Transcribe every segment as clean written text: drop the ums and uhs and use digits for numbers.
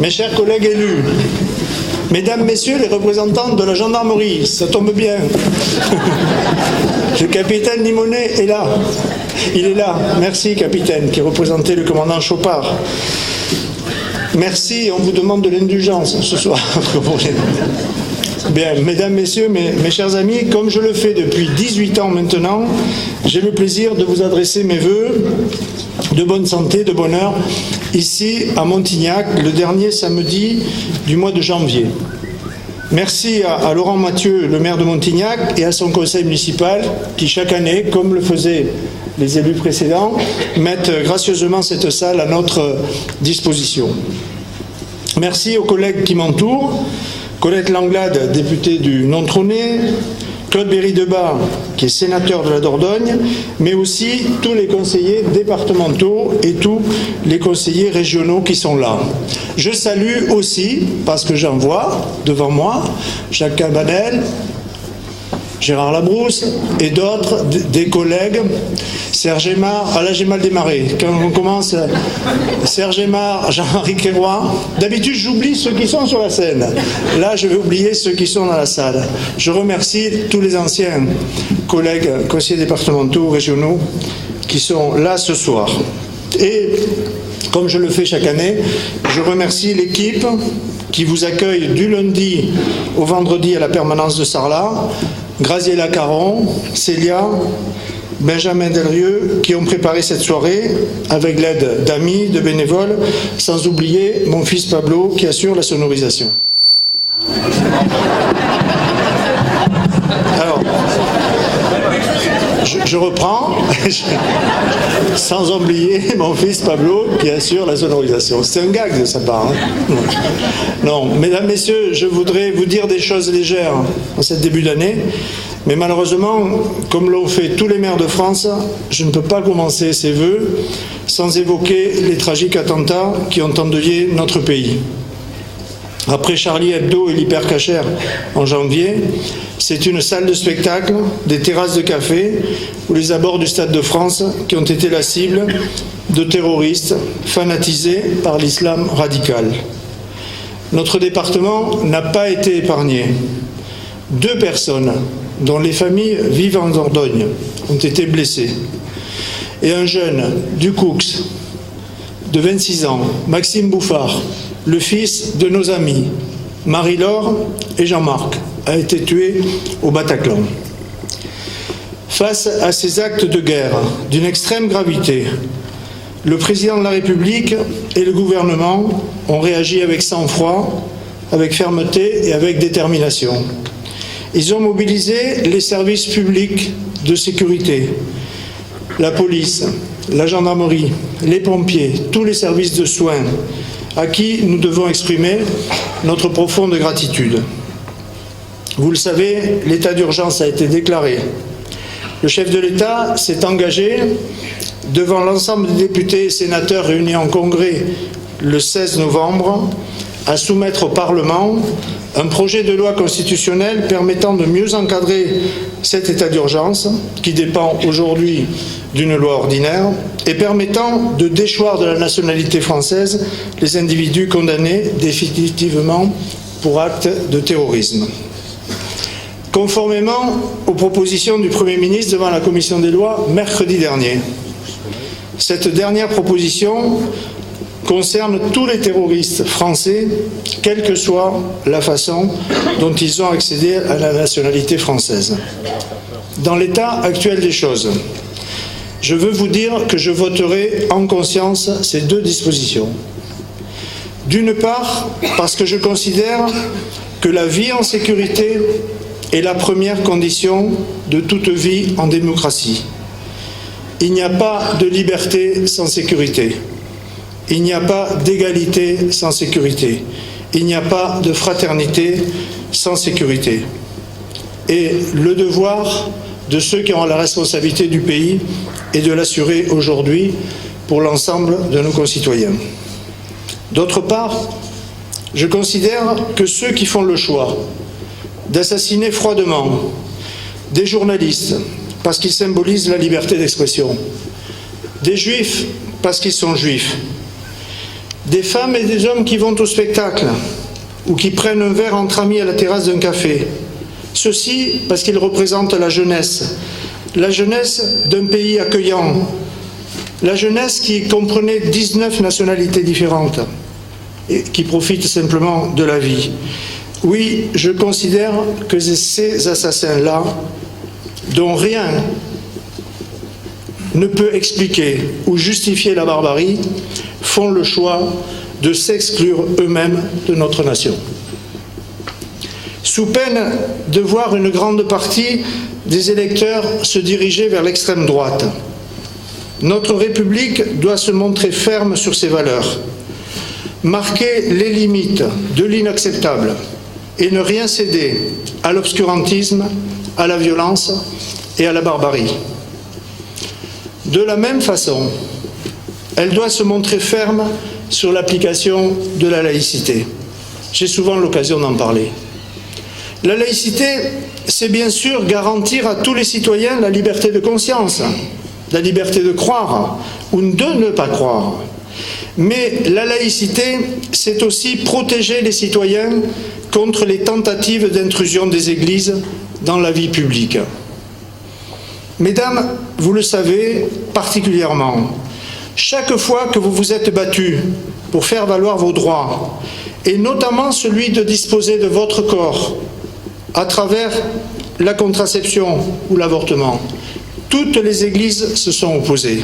Mes chers collègues élus, mesdames, messieurs les représentants de la gendarmerie, ça tombe bien. Le capitaine Limonet est là. Il est là. Merci, capitaine, qui représentait le commandant Chopard. Merci, on vous demande de l'indulgence ce soir. Bien, mesdames, messieurs, mes chers amis, comme je le fais depuis 18 ans maintenant, j'ai le plaisir de vous adresser mes vœux de bonne santé, de bonheur, ici à Montignac, le dernier samedi du mois de janvier. Merci à Laurent Mathieu, le maire de Montignac, et à son conseil municipal qui, chaque année, comme le faisaient les élus précédents, mettent gracieusement cette salle à notre disposition. Merci aux collègues qui m'entourent, Colette Langlade, députée du Non-Trôné, Claude Berry-Debat, qui est sénateur de la Dordogne, mais aussi tous les conseillers départementaux et tous les conseillers régionaux qui sont là. Je salue aussi, parce que j'en vois devant moi, Jacques Cabanel, Gérard Labrousse et d'autres, des collègues. Serge Aymar, là j'ai mal démarré. Quand on commence, Serge Aymar, Jean-Marie Quéroy. D'habitude j'oublie ceux qui sont sur la scène. Là je vais oublier ceux qui sont dans la salle. Je remercie tous les anciens collègues, conseillers départementaux, régionaux, qui sont là ce soir. Et comme je le fais chaque année, je remercie l'équipe qui vous accueille du lundi au vendredi à la permanence de Sarlat, Graziella Caron, Célia, Benjamin Delrieux, qui ont préparé cette soirée avec l'aide d'amis, de bénévoles, sans oublier mon fils Pablo qui assure la sonorisation. Alors, je reprends, sans oublier mon fils Pablo qui assure la sonorisation. C'est un gag de sa part. Hein. Non, mesdames, messieurs, je voudrais vous dire des choses légères en ce début d'année, mais malheureusement, comme l'ont fait tous les maires de France, je ne peux pas commencer ces vœux sans évoquer les tragiques attentats qui ont endeuillé notre pays. Après Charlie Hebdo et l'Hypercacher en janvier, c'est une salle de spectacle, des terrasses de café ou les abords du Stade de France qui ont été la cible de terroristes fanatisés par l'islam radical. Notre département n'a pas été épargné. 2 personnes, dont les familles vivent en Dordogne, ont été blessées. Et un jeune du Coux, de 26 ans, Maxime Bouffard, le fils de nos amis, Marie-Laure et Jean-Marc, a été tué au Bataclan. Face à ces actes de guerre d'une extrême gravité, le président de la République et le gouvernement ont réagi avec sang-froid, avec fermeté et avec détermination. Ils ont mobilisé les services publics de sécurité, la police, la gendarmerie, les pompiers, tous les services de soins, à qui nous devons exprimer notre profonde gratitude. Vous le savez, l'état d'urgence a été déclaré. Le chef de l'État s'est engagé devant l'ensemble des députés et sénateurs réunis en congrès le 16 novembre à soumettre au Parlement un projet de loi constitutionnelle permettant de mieux encadrer cet état d'urgence qui dépend aujourd'hui d'une loi ordinaire et permettant de déchoir de la nationalité française les individus condamnés définitivement pour actes de terrorisme. Conformément aux propositions du Premier ministre devant la Commission des lois mercredi dernier, cette dernière proposition concerne tous les terroristes français, quelle que soit la façon dont ils ont accédé à la nationalité française. Dans l'état actuel des choses, je veux vous dire que je voterai en conscience ces 2 dispositions. D'une part, parce que je considère que la vie en sécurité est la première condition de toute vie en démocratie. Il n'y a pas de liberté sans sécurité. Il n'y a pas d'égalité sans sécurité. Il n'y a pas de fraternité sans sécurité. Et le devoir de ceux qui ont la responsabilité du pays est de l'assurer aujourd'hui pour l'ensemble de nos concitoyens. D'autre part, je considère que ceux qui font le choix d'assassiner froidement des journalistes parce qu'ils symbolisent la liberté d'expression, des juifs parce qu'ils sont juifs, des femmes et des hommes qui vont au spectacle ou qui prennent un verre entre amis à la terrasse d'un café. Ceci parce qu'ils représentent la jeunesse d'un pays accueillant, la jeunesse qui comprenait 19 nationalités différentes et qui profite simplement de la vie. Oui, je considère que ces assassins-là, dont rien ne peut expliquer ou justifier la barbarie, font le choix de s'exclure eux-mêmes de notre nation. Sous peine de voir une grande partie des électeurs se diriger vers l'extrême droite, notre République doit se montrer ferme sur ses valeurs, marquer les limites de l'inacceptable et ne rien céder à l'obscurantisme, à la violence et à la barbarie. De la même façon, elle doit se montrer ferme sur l'application de la laïcité. J'ai souvent l'occasion d'en parler. La laïcité, c'est bien sûr garantir à tous les citoyens la liberté de conscience, la liberté de croire ou de ne pas croire. Mais la laïcité, c'est aussi protéger les citoyens contre les tentatives d'intrusion des églises dans la vie publique. Mesdames, vous le savez particulièrement, chaque fois que vous vous êtes battus pour faire valoir vos droits, et notamment celui de disposer de votre corps à travers la contraception ou l'avortement, toutes les églises se sont opposées.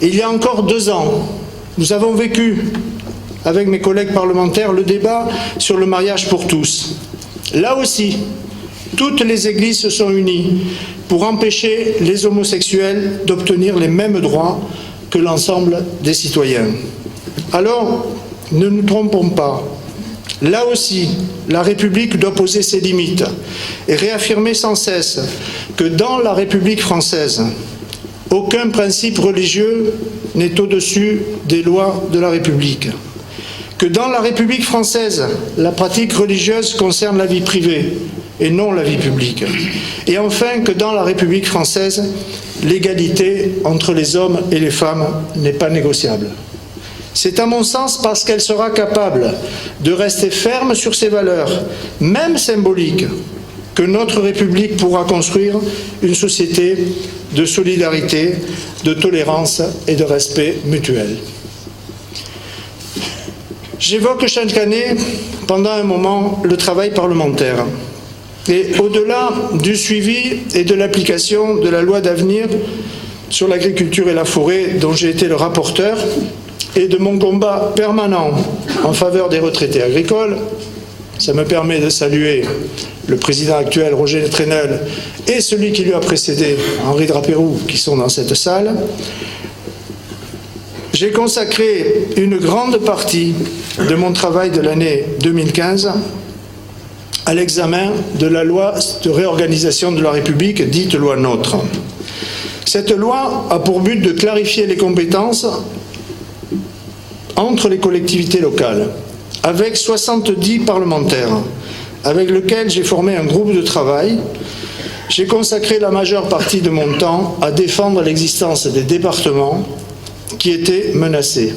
Il y a encore 2 ans, nous avons vécu, avec mes collègues parlementaires, le débat sur le mariage pour tous. Là aussi, toutes les églises se sont unies pour empêcher les homosexuels d'obtenir les mêmes droits que l'ensemble des citoyens. Alors, ne nous trompons pas. Là aussi, la République doit poser ses limites et réaffirmer sans cesse que dans la République française, aucun principe religieux n'est au-dessus des lois de la République. Que dans la République française, la pratique religieuse concerne la vie privée et non la vie publique. Et enfin, que dans la République française, l'égalité entre les hommes et les femmes n'est pas négociable. C'est à mon sens parce qu'elle sera capable de rester ferme sur ses valeurs, même symboliques, que notre République pourra construire une société de solidarité, de tolérance et de respect mutuel. J'évoque chaque année, pendant un moment, le travail parlementaire. Et au-delà du suivi et de l'application de la loi d'avenir sur l'agriculture et la forêt, dont j'ai été le rapporteur, et de mon combat permanent en faveur des retraités agricoles, ça me permet de saluer le président actuel, Roger Trenel, et celui qui lui a précédé, Henri Draperoux, qui sont dans cette salle. J'ai consacré une grande partie de mon travail de l'année 2015 à l'examen de la loi de réorganisation de la République, dite loi NOTRe. Cette loi a pour but de clarifier les compétences entre les collectivités locales, avec 70 parlementaires, avec lesquels j'ai formé un groupe de travail. J'ai consacré la majeure partie de mon temps à défendre l'existence des départements qui étaient menacés.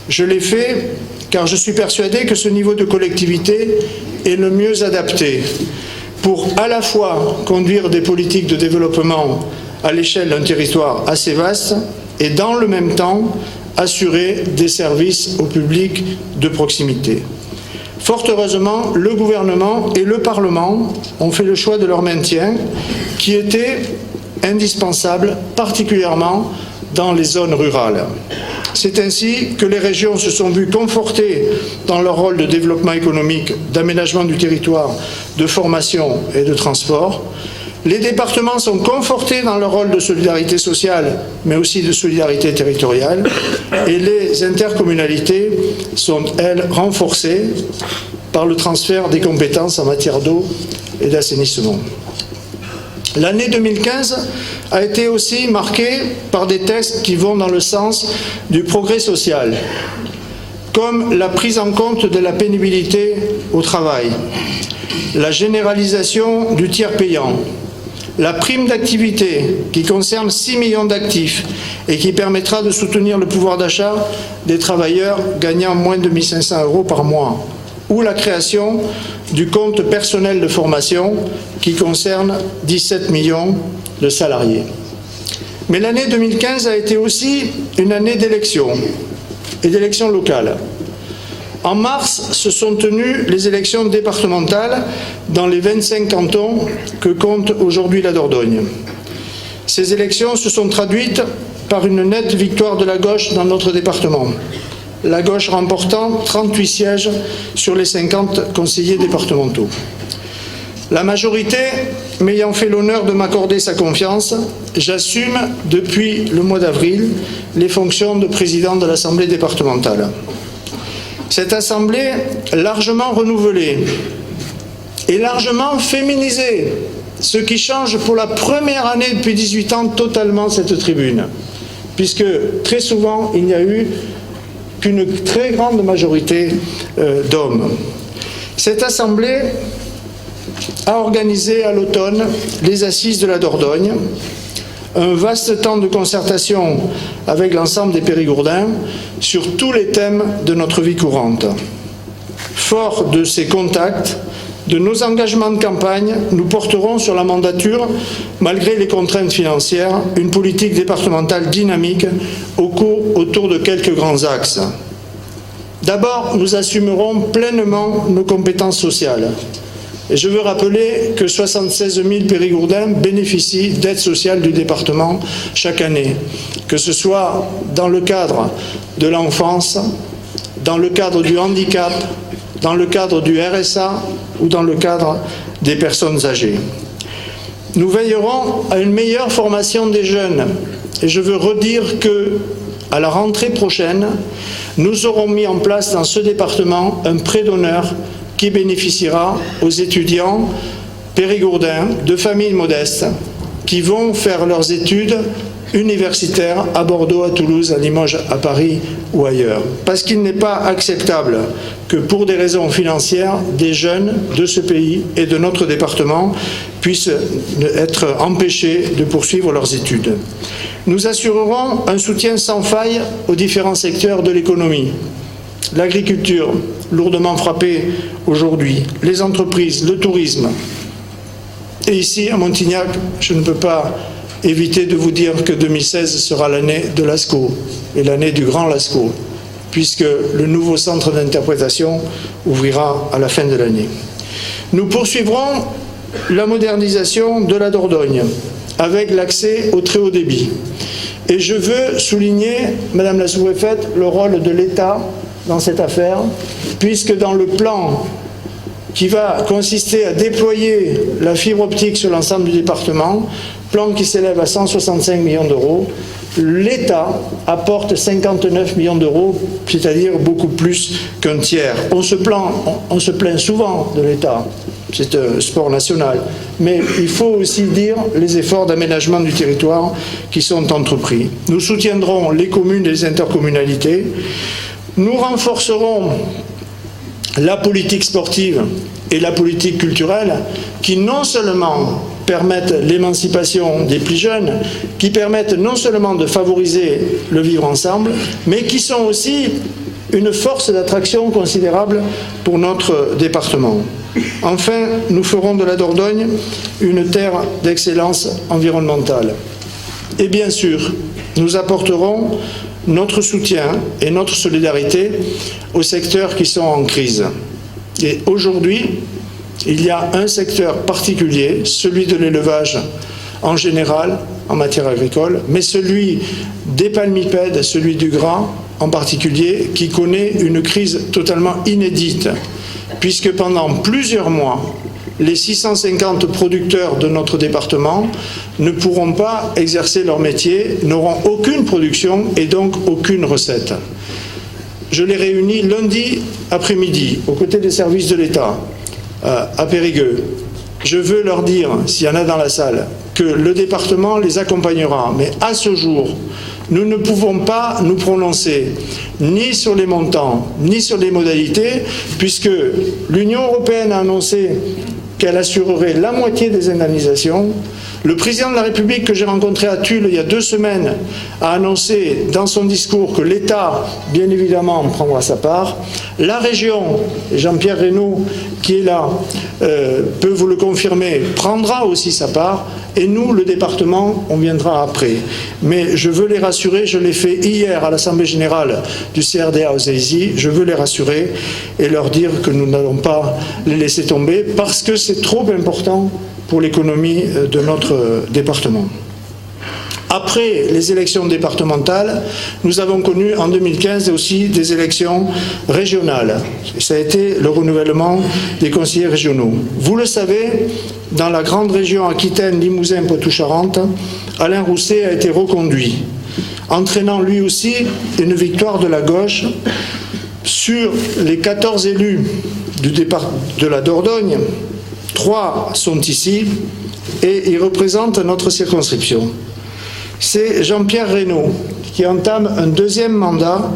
Je l'ai fait car je suis persuadé que ce niveau de collectivité est le mieux adapté pour à la fois conduire des politiques de développement à l'échelle d'un territoire assez vaste et dans le même temps assurer des services au public de proximité. Fort heureusement, le gouvernement et le Parlement ont fait le choix de leur maintien, qui était indispensable, particulièrement dans les zones rurales. C'est ainsi que les régions se sont vues confortées dans leur rôle de développement économique, d'aménagement du territoire, de formation et de transport. Les départements sont confortés dans leur rôle de solidarité sociale, mais aussi de solidarité territoriale, et les intercommunalités sont, elles, renforcées par le transfert des compétences en matière d'eau et d'assainissement. L'année 2015 a été aussi marquée par des textes qui vont dans le sens du progrès social, comme la prise en compte de la pénibilité au travail, la généralisation du tiers payant, La prime d'activité, qui concerne 6 millions d'actifs et qui permettra de soutenir le pouvoir d'achat des travailleurs gagnant moins de 1 500 € par mois. Ou la création du compte personnel de formation, qui concerne 17 millions de salariés. Mais l'année 2015 a été aussi une année d'élections, et d'élections locales. En mars se sont tenues les élections départementales dans les 25 cantons que compte aujourd'hui la Dordogne. Ces élections se sont traduites par une nette victoire de la gauche dans notre département. La gauche remportant 38 sièges sur les 50 conseillers départementaux. La majorité m'ayant fait l'honneur de m'accorder sa confiance, j'assume depuis le mois d'avril les fonctions de président de l'Assemblée départementale. Cette Assemblée largement renouvelée et largement féminisée, ce qui change pour la première année depuis 18 ans totalement cette tribune, puisque très souvent il n'y a eu qu'une très grande majorité d'hommes. Cette Assemblée a organisé à l'automne les assises de la Dordogne, un vaste temps de concertation avec l'ensemble des Périgourdins sur tous les thèmes de notre vie courante. Fort de ces contacts, de nos engagements de campagne, nous porterons sur la mandature, malgré les contraintes financières, une politique départementale dynamique autour de quelques grands axes. D'abord, nous assumerons pleinement nos compétences sociales. Et je veux rappeler que 76 000 Périgourdins bénéficient d'aides sociales du département chaque année, que ce soit dans le cadre de l'enfance, dans le cadre du handicap, dans le cadre du RSA ou dans le cadre des personnes âgées. Nous veillerons à une meilleure formation des jeunes. Et je veux redire que, à la rentrée prochaine, nous aurons mis en place dans ce département un prêt d'honneur qui bénéficiera aux étudiants périgourdins de familles modestes qui vont faire leurs études universitaires à Bordeaux, à Toulouse, à Limoges, à Paris ou ailleurs. Parce qu'il n'est pas acceptable que pour des raisons financières, des jeunes de ce pays et de notre département puissent être empêchés de poursuivre leurs études. Nous assurerons un soutien sans faille aux différents secteurs de l'économie. L'agriculture, lourdement frappée aujourd'hui, les entreprises, le tourisme. Et ici, à Montignac, je ne peux pas éviter de vous dire que 2016 sera l'année de l'ASCO et l'année du Grand Lascaux, puisque le nouveau centre d'interprétation ouvrira à la fin de l'année. Nous poursuivrons la modernisation de la Dordogne avec l'accès au très haut débit. Et je veux souligner, Madame la sous-préfète, le rôle de l'État dans cette affaire, puisque dans le plan qui va consister à déployer la fibre optique sur l'ensemble du département, plan qui s'élève à 165 millions d'euros, l'État apporte 59 millions d'euros, c'est-à-dire beaucoup plus qu'un tiers. On se plaint souvent de l'État, c'est un sport national, mais il faut aussi dire les efforts d'aménagement du territoire qui sont entrepris. Nous soutiendrons les communes et les intercommunalités. Nous renforcerons la politique sportive et la politique culturelle qui non seulement permettent l'émancipation des plus jeunes, qui permettent non seulement de favoriser le vivre ensemble, mais qui sont aussi une force d'attraction considérable pour notre département. Enfin, nous ferons de la Dordogne une terre d'excellence environnementale. Et bien sûr, nous apporterons notre soutien et notre solidarité aux secteurs qui sont en crise. Et aujourd'hui, il y a un secteur particulier, celui de l'élevage en général, en matière agricole, mais celui des palmipèdes, celui du gras en particulier, qui connaît une crise totalement inédite, puisque pendant plusieurs mois, les 650 producteurs de notre département ne pourront pas exercer leur métier, n'auront aucune production et donc aucune recette. Je les réunis lundi après-midi, aux côtés des services de l'État, à Périgueux. Je veux leur dire, s'il y en a dans la salle, que le département les accompagnera. Mais à ce jour, nous ne pouvons pas nous prononcer ni sur les montants, ni sur les modalités, puisque l'Union européenne a annoncé qu'elle assurerait la moitié des indemnisations. Le président de la République que j'ai rencontré à Tulle il y a 2 semaines a annoncé dans son discours que l'État, bien évidemment, prendra sa part. La région, Jean-Pierre Reynaud, qui est là, peut vous le confirmer, prendra aussi sa part. Et nous, le département, on viendra après. Mais je veux les rassurer, je l'ai fait hier à l'Assemblée Générale du CRDA aux Aisies, je veux les rassurer et leur dire que nous n'allons pas les laisser tomber parce que c'est trop important pour l'économie de notre département. Après les élections départementales, nous avons connu en 2015 aussi des élections régionales. Ça a été le renouvellement des conseillers régionaux. Vous le savez, dans la grande région Aquitaine, Limousin, Poitou-Charentes, Alain Rousset a été reconduit, entraînant lui aussi une victoire de la gauche. Sur les 14 élus du départ de la Dordogne, 3 sont ici et ils représentent notre circonscription. C'est Jean-Pierre Reynaud qui entame un 2e mandat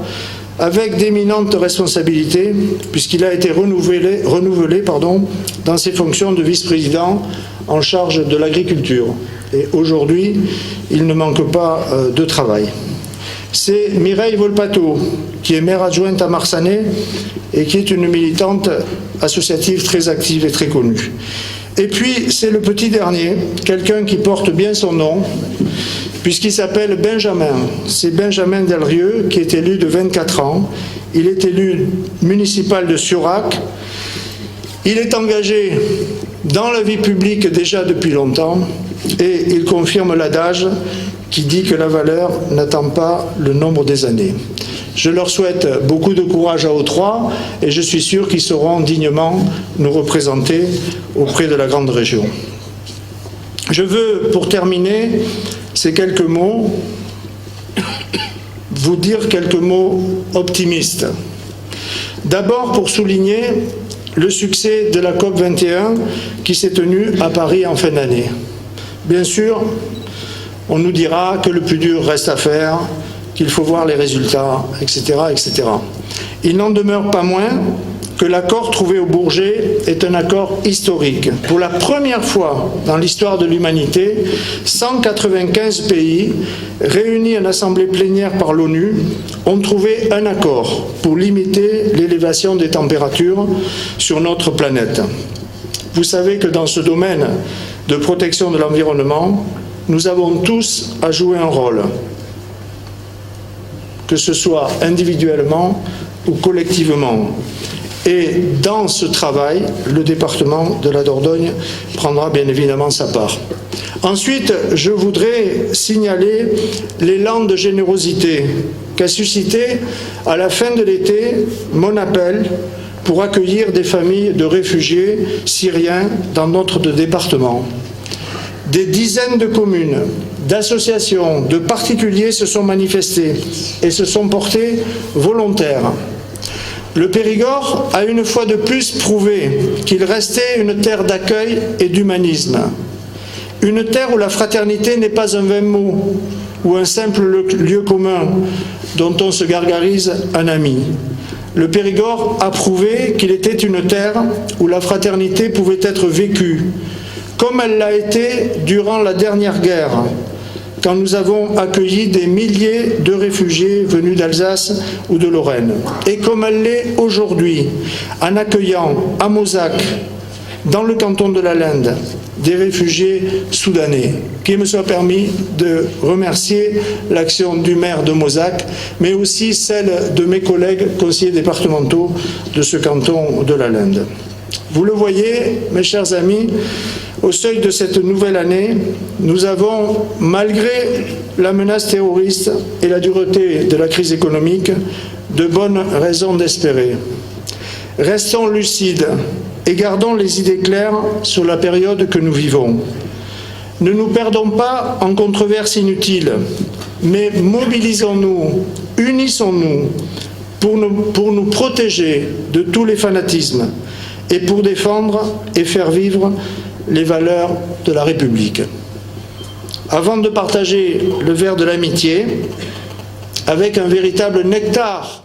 avec d'éminentes responsabilités puisqu'il a été renouvelé dans ses fonctions de vice-président en charge de l'agriculture. Et aujourd'hui, il ne manque pas de travail. C'est Mireille Volpato, qui est maire adjointe à Marsanais et qui est une militante associative très active et très connue. Et puis, c'est le petit dernier, quelqu'un qui porte bien son nom, puisqu'il s'appelle Benjamin. C'est Benjamin Delrieux, qui est élu de 24 ans. Il est élu municipal de Surac. Il est engagé dans la vie publique déjà depuis longtemps et il confirme l'adage qui dit que la valeur n'attend pas le nombre des années. Je leur souhaite beaucoup de courage à eux 3 et je suis sûr qu'ils sauront dignement nous représenter auprès de la grande région. Je veux, pour terminer ces quelques mots, vous dire quelques mots optimistes. D'abord pour souligner le succès de la COP21 qui s'est tenue à Paris en fin d'année. Bien sûr, on nous dira que le plus dur reste à faire, qu'il faut voir les résultats, etc., etc. Il n'en demeure pas moins que l'accord trouvé au Bourget est un accord historique. Pour la première fois dans l'histoire de l'humanité, 195 pays, réunis en assemblée plénière par l'ONU, ont trouvé un accord pour limiter l'élévation des températures sur notre planète. Vous savez que dans ce domaine de protection de l'environnement, nous avons tous à jouer un rôle, que ce soit individuellement ou collectivement. Et dans ce travail, le département de la Dordogne prendra bien évidemment sa part. Ensuite, je voudrais signaler l'élan de générosité qu'a suscité à la fin de l'été mon appel pour accueillir des familles de réfugiés syriens dans notre département. Des dizaines de communes, d'associations, de particuliers se sont manifestés et se sont portés volontaires. Le Périgord a une fois de plus prouvé qu'il restait une terre d'accueil et d'humanisme. Une terre où la fraternité n'est pas un vain mot ou un simple lieu commun dont on se gargarise un ami. Le Périgord a prouvé qu'il était une terre où la fraternité pouvait être vécue, comme elle l'a été durant la dernière guerre, quand nous avons accueilli des milliers de réfugiés venus d'Alsace ou de Lorraine, et comme elle l'est aujourd'hui, en accueillant à Mozac, dans le canton de la Linde, des réfugiés soudanais. Qu'il me soit permis de remercier l'action du maire de Mozac, mais aussi celle de mes collègues conseillers départementaux de ce canton de la Linde. Vous le voyez, mes chers amis, au seuil de cette nouvelle année, nous avons, malgré la menace terroriste et la dureté de la crise économique, de bonnes raisons d'espérer. Restons lucides et gardons les idées claires sur la période que nous vivons. Ne nous perdons pas en controverses inutiles, mais mobilisons-nous, unissons-nous pour nous protéger de tous les fanatismes et pour défendre et faire vivre les valeurs de la République. Avant de partager le verre de l'amitié, avec un véritable nectar